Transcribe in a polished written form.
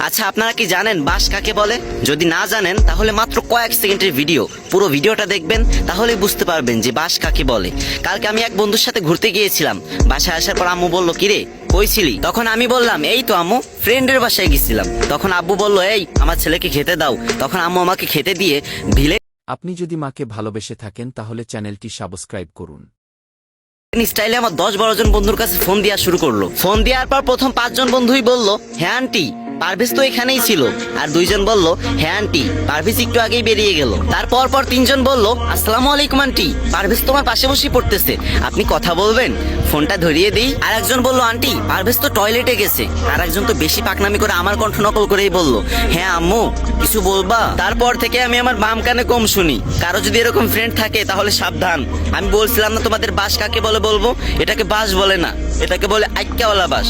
আচ্ছা, আপনারা কি জানেন বাঁশ কাকে বলে? যদি না জানেন তাহলে মাত্র কয়েক সেকেন্ডের ভিডিও, পুরো ভিডিওটা দেখবেন, তাহলেই বুঝতে পারবেন যে বাঁশ কাকে বলে। কালকে আমি এক বন্ধুর সাথে ঘুরতে গিয়েছিলাম। বাসায় আসার পর আম্মু বলল, কিরে কই ছিলি? তখন আমি বললাম, এই তো আম্মু, ফ্রেন্ডের বাসায় গেছিলাম। তখন আব্বু বলল, এই আমার ছেলেকে খেতে দাও। তখন আম্মু আমাকে খেতে দিয়ে ভিলে আপনি যদি মাকে ভালোবেসে থাকেন তাহলে চ্যানেলটি সাবস্ক্রাইব করুন। স্টাইলে আমার 10-12 জন বন্ধুর কাছে ফোন দেওয়া শুরু করলো। ফোন দেওয়ার পর প্রথম 5 জন বন্ধুই বলল, হ্যাঁ আন্টি পারভেজ তো এখানেই ছিল। আর 2 জন বলল, হ্যাঁ আন্টি পারভেজ একটু আগেই বেরিয়ে গেল। তারপর 3 জন বলল, আসসালামু আলাইকুম আন্টি, পারভেজ তোমার পাশে বসে পড়তেছে, আপনি কথা বলবেন? ফোনটা ধরিয়ে দিই। আর একজন বলল, আন্টি পারভেজ তো টয়লেটে গেছে। আর একজন তো বেশি পাকনামি করে আমার কণ্ঠ নকল করেই বলল, হ্যাঁ আম্মু কিছু বলবা? তারপর থেকে আমি আমার বাম কানে কম শুনি। কারো যদি এরকম ফ্রেন্ড থাকে তাহলে সাবধান। আমি বলছিলাম না তোমাদের বাঁশ কাকে বলে বলবো? এটাকে বাঁশ বলে না, এটাকে বলে আইক্কাওয়ালা বাঁশ।